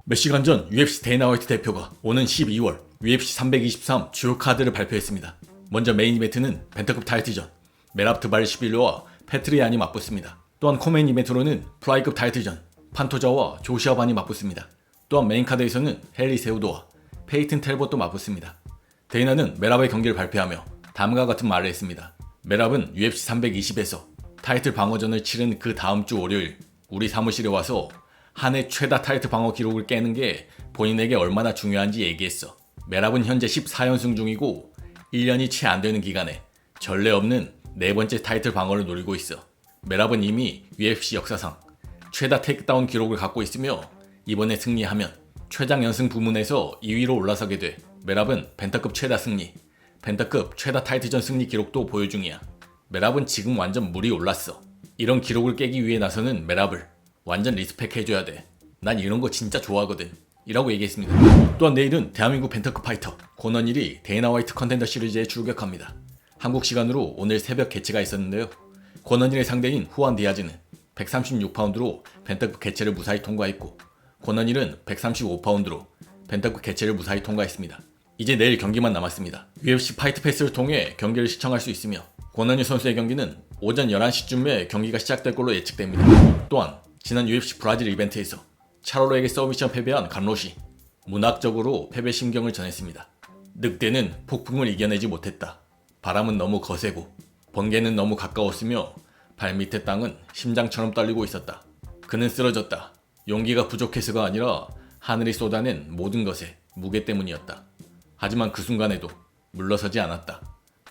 몇 시간 전 UFC 데이나 화이트 대표가 오는 12월 UFC 323 주요 카드를 발표했습니다. 먼저 메인 이벤트는 벤터급 타이틀전 메랍트 바르시빌리와 패트리안이 맞붙습니다. 또한 코메인 이벤트로는 프라이급 타이틀전 판토자와 조시아반이 맞붙습니다. 또한 메인 카드에서는 헨리 세우도와 페이튼 텔봇도 맞붙습니다. 데이나는 메랍의 경기를 발표하며 다음과 같은 말을 했습니다. 메랍은 UFC 320에서 타이틀 방어전을 치른 그 다음 주 월요일 우리 사무실에 와서 한 해 최다 타이틀 방어 기록을 깨는 게 본인에게 얼마나 중요한지 얘기했어. 메랍은 현재 14연승 중이고 1년이 채 안 되는 기간에 전례 없는 네 번째 타이틀 방어를 노리고 있어. 메랍은 이미 UFC 역사상 최다 테이크다운 기록을 갖고 있으며 이번에 승리하면 최장 연승 부문에서 2위로 올라서게 돼. 메랍은 벤터급 최다 승리, 벤터급 최다 타이틀전 승리 기록도 보유 중이야. 메랍은 지금 완전 물이 올랐어. 이런 기록을 깨기 위해 나서는 메랍을 완전 리스펙 해줘야 돼. 난 이런 거 진짜 좋아하거든. 이라고 얘기했습니다. 또한 내일은 대한민국 벤터급 파이터 권원일이 데이나 화이트 컨텐더 시리즈에 출격합니다. 한국 시간으로 오늘 새벽 개최가 있었는데요. 권원일의 상대인 후안 디아즈는 136파운드로 벤터급 개최를 무사히 통과했고 권원일은 135파운드로 벤터급 개최를 무사히 통과했습니다. 이제 내일 경기만 남았습니다. UFC 파이트 패스를 통해 경기를 시청할 수 있으며 권원일 선수의 경기는 오전 11시쯤에 경기가 시작될 걸로 예측됩니다. 또한 지난 UFC 브라질 이벤트에서 차로로에게 서브미션 패배한 간로시 문학적으로 패배 심경을 전했습니다. 늑대는 폭풍을 이겨내지 못했다. 바람은 너무 거세고 번개는 너무 가까웠으며 발밑의 땅은 심장처럼 떨리고 있었다. 그는 쓰러졌다. 용기가 부족해서가 아니라 하늘이 쏟아낸 모든 것의 무게 때문이었다. 하지만 그 순간에도 물러서지 않았다.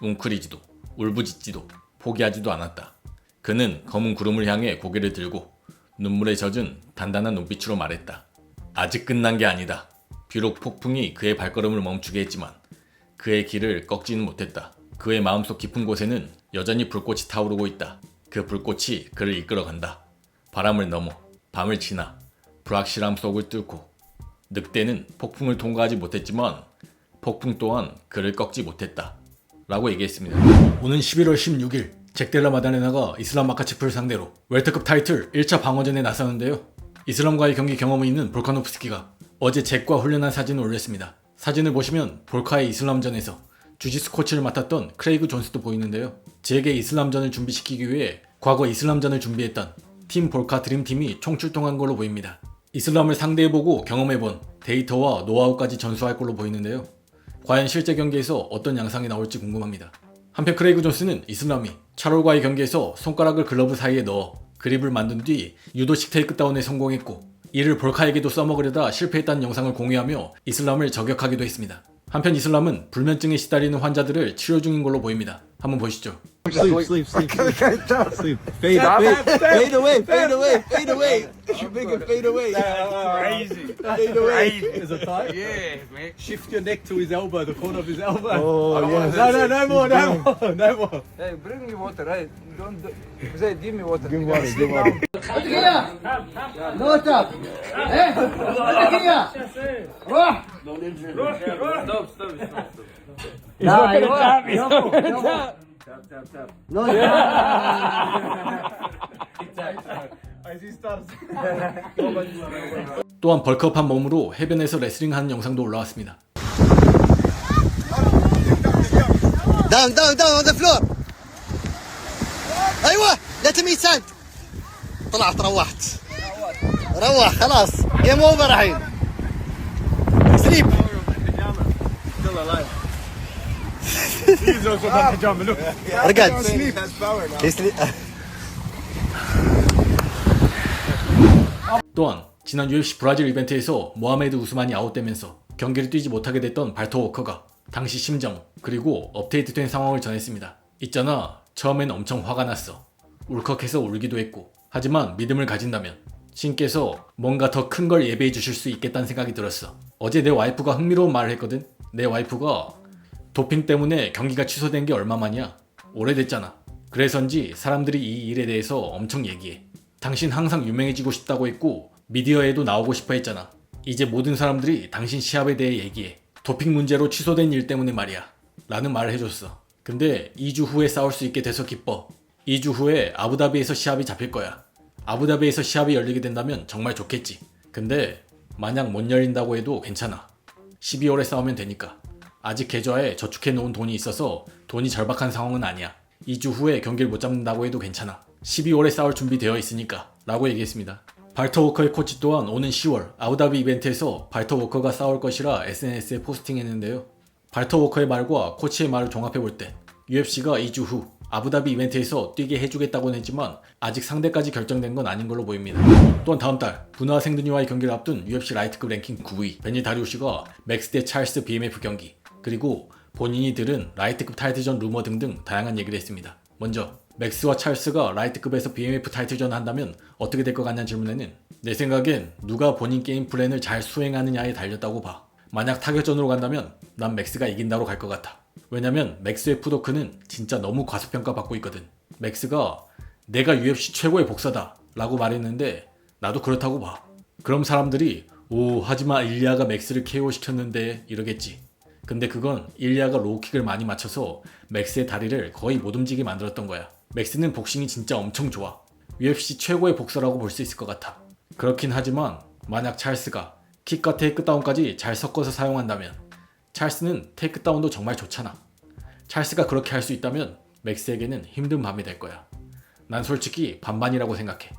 웅크리지도 울부짖지도 포기하지도 않았다. 그는 검은 구름을 향해 고개를 들고 눈물에 젖은 단단한 눈빛으로 말했다. 아직 끝난 게 아니다. 비록 폭풍이 그의 발걸음을 멈추게 했지만 그의 길을 꺾지는 못했다. 그의 마음속 깊은 곳에는 여전히 불꽃이 타오르고 있다. 그 불꽃이 그를 이끌어간다. 바람을 넘어 밤을 지나 불확실함 속을 뚫고 늑대는 폭풍을 통과하지 못했지만 폭풍 또한 그를 꺾지 못했다. 라고 얘기했습니다. 오는 11월 16일 잭델라 마다레나가 이슬람 마카체프를 상대로 웰터급 타이틀 1차 방어전에 나서는데요. 이슬람과의 경기 경험이 있는 볼카노프스키가 어제 잭과 훈련한 사진을 올렸습니다. 사진을 보시면 볼카의 이슬람전에서 주짓수 코치를 맡았던 크레이그 존스도 보이는데요. 잭의 이슬람전을 준비시키기 위해 과거 이슬람전을 준비했던 팀 볼카 드림팀이 총출동한 걸로 보입니다. 이슬람을 상대해보고 경험해본 데이터와 노하우까지 전수할 걸로 보이는데요. 과연 실제 경기에서 어떤 양상이 나올지 궁금합니다. 한편 크레이그 존스는 이슬람이 차롤과의 경기에서 손가락을 글러브 사이에 넣어 그립을 만든 뒤 유도식 테이크다운에 성공했고 이를 볼카에게도 써먹으려다 실패했다는 영상을 공유하며 이슬람을 저격하기도 했습니다. 한편 이슬람은 불면증에 시달리는 환자들을 치료 중인 걸로 보입니다. 한번 보시죠. Sleep. Fade away. Big and fade away. Crazy. Fade away. Crazy. Is it tight? Yeah, man. Shift your neck to his elbow, the corner of his elbow. Oh, yes. No more. Hey, bring me water. Hey, don't. Say, give me water. Give me water. Stop. 또한 벌크업한 몸으로 해변에서 레슬링하는 영상도 올라왔습니다. down on the floor. ايوه لا تميت سانت طلعت روح خلاص جيم اوفر الحين سليب Still alive. He's also got pajama. Look. رقد Sleep. Has power now. يسلي- 또한 지난 UFC 브라질 이벤트에서 모하메드 우스만이 아웃되면서 경기를 뛰지 못하게 됐던 발터 워커가 당시 심정 그리고 업데이트된 상황을 전했습니다. 있잖아, 처음엔 엄청 화가 났어. 울컥해서 울기도 했고 하지만 믿음을 가진다면 신께서 뭔가 더 큰 걸 예배해 주실 수 있겠다는 생각이 들었어. 어제 내 와이프가 흥미로운 말을 했거든. 내 와이프가 도핑 때문에 경기가 취소된 게 얼마만이야? 오래됐잖아. 그래서인지 사람들이 이 일에 대해서 엄청 얘기해. 당신 항상 유명해지고 싶다고 했고 미디어에도 나오고 싶어 했잖아. 이제 모든 사람들이 당신 시합에 대해 얘기해. 도핑 문제로 취소된 일 때문에 말이야. 라는 말을 해줬어. 근데 2주 후에 싸울 수 있게 돼서 기뻐. 2주 후에 아부다비에서 시합이 잡힐 거야. 아부다비에서 시합이 열리게 된다면 정말 좋겠지. 근데 만약 못 열린다고 해도 괜찮아. 12월에 싸우면 되니까. 아직 계좌에 저축해 놓은 돈이 있어서 돈이 절박한 상황은 아니야. 2주 후에 경기를 못 잡는다고 해도 괜찮아. 12월에 싸울 준비되어 있으니까 라고 얘기했습니다. 발터 워커의 코치 또한 오는 10월 아부다비 이벤트에서 발터 워커가 싸울 것이라 SNS에 포스팅했는데요. 발터 워커의 말과 코치의 말을 종합해볼 때 UFC가 2주 후 아부다비 이벤트에서 뛰게 해주겠다고는 했지만 아직 상대까지 결정된 건 아닌 걸로 보입니다. 또한 다음 달 분화 생드니와의 경기를 앞둔 UFC 라이트급 랭킹 9위 베니 다리우시가 맥스 대 찰스 BMF 경기, 그리고 본인이 들은 라이트급 타이틀전 루머 등등 다양한 얘기를 했습니다. 먼저 맥스와 찰스가 라이트급에서 BMF 타이틀전을 한다면 어떻게 될 것 같냐는 질문에는 내 생각엔 누가 본인 게임 플랜을 잘 수행하느냐에 달렸다고 봐. 만약 타격전으로 간다면 난 맥스가 이긴다로 갈 것 같아. 왜냐면 맥스의 푸더크는 진짜 너무 과소평가받고 있거든. 맥스가 내가 UFC 최고의 복사다 라고 말했는데 나도 그렇다고 봐. 그럼 사람들이 오 하지만 일리아가 맥스를 KO 시켰는데 이러겠지. 근데 그건 일리아가 로우킥을 많이 맞춰서 맥스의 다리를 거의 못 움직이게 만들었던 거야. 맥스는 복싱이 진짜 엄청 좋아. UFC 최고의 복서라고 볼 수 있을 것 같아. 그렇긴 하지만 만약 찰스가 킥과 테이크다운까지 잘 섞어서 사용한다면 찰스는 테이크다운도 정말 좋잖아. 찰스가 그렇게 할 수 있다면 맥스에게는 힘든 밤이 될 거야. 난 솔직히 반반이라고 생각해.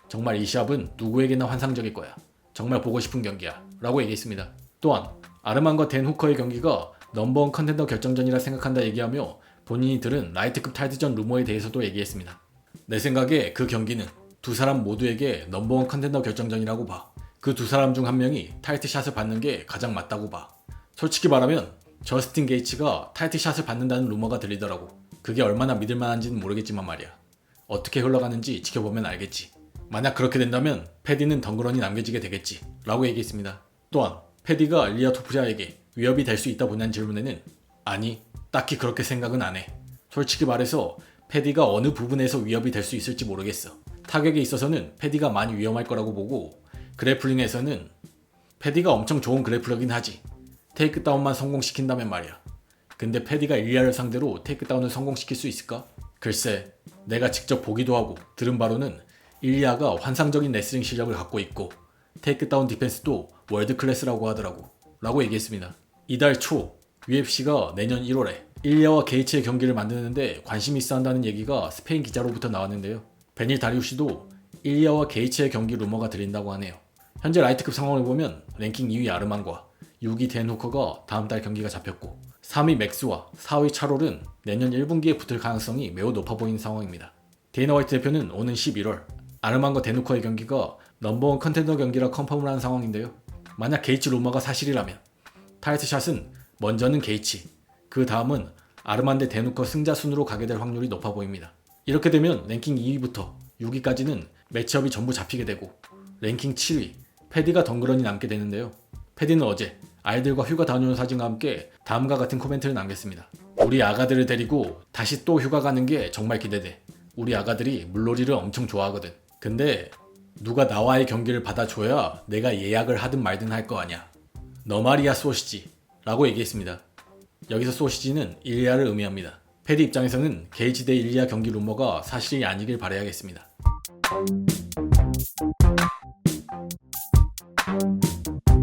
정말 이 시합은 누구에게나 환상적일 거야. 정말 보고 싶은 경기야 라고 얘기했습니다. 또한 아르만과 댄 후커의 경기가 넘버원 컨텐더 결정전이라 생각한다 얘기하며 본인이 들은 라이트급 타이틀전 루머에 대해서도 얘기했습니다. 내 생각에 그 경기는 두 사람 모두에게 넘버원 컨텐더 결정전이라고 봐. 그 두 사람 중 한 명이 타이틀샷을 받는 게 가장 맞다고 봐. 솔직히 말하면 저스틴 게이츠가 타이틀샷을 받는다는 루머가 들리더라고. 그게 얼마나 믿을만한지는 모르겠지만 말이야. 어떻게 흘러가는지 지켜보면 알겠지. 만약 그렇게 된다면 패디는 덩그러니 남겨지게 되겠지 라고 얘기했습니다. 또한 패디가 일리아 토프리아에게 위협이 될 수 있다 보냐는 질문에는 아니, 딱히 그렇게 생각은 안 해. 솔직히 말해서 패디가 어느 부분에서 위협이 될 수 있을지 모르겠어. 타격에 있어서는 패디가 많이 위험할 거라고 보고 그래플링에서는 패디가 엄청 좋은 그래플러긴 하지. 테이크다운만 성공시킨다면 말이야. 근데 패디가 일리아를 상대로 테이크다운을 성공시킬 수 있을까? 글쎄, 내가 직접 보기도 하고 들은 바로는 일리아가 환상적인 레슬링 실력을 갖고 있고 테이크다운 디펜스도 월드 클래스라고 하더라고 라고 얘기했습니다. 이달 초 UFC가 내년 1월에 일리아와 게이츠의 경기를 만드는데 관심이 있어 한다는 얘기가 스페인 기자로부터 나왔는데요. 베닐 다리우시도 일리아와 게이츠의 경기 루머가 들린다고 하네요. 현재 라이트급 상황을 보면 랭킹 2위 아르만과 6위 댄 후커가 다음 달 경기가 잡혔고 3위 맥스와 4위 차롤은 내년 1분기에 붙을 가능성이 매우 높아 보이는 상황입니다. 데이나 화이트 대표는 오는 11월 아르만과 댄 후커의 경기가 넘버원 컨텐더 경기라 컨펌을 한 상황인데요. 만약 게이츠 루머가 사실이라면 타이틀샷은 먼저는 게이츠, 그 다음은 아르만 대 댄 후커 승자 순으로 가게 될 확률이 높아 보입니다. 이렇게 되면 랭킹 2위부터 6위까지는 매치업이 전부 잡히게 되고 랭킹 7위 패디가 덩그러니 남게 되는데요. 패디는 어제 아이들과 휴가 다녀온 사진과 함께 다음과 같은 코멘트를 남겼습니다. 우리 아가들을 데리고 다시 또 휴가 가는 게 정말 기대돼. 우리 아가들이 물놀이를 엄청 좋아하거든. 근데 누가 나와의 경기를 받아줘야 내가 예약을 하든 말든 할 거 아냐. 너 말이야 소시지 라고 얘기했습니다. 여기서 소시지는 일리아를 의미합니다. 패디 입장에서는 게이츠 대 일리아 경기 루머가 사실이 아니길 바라야겠습니다.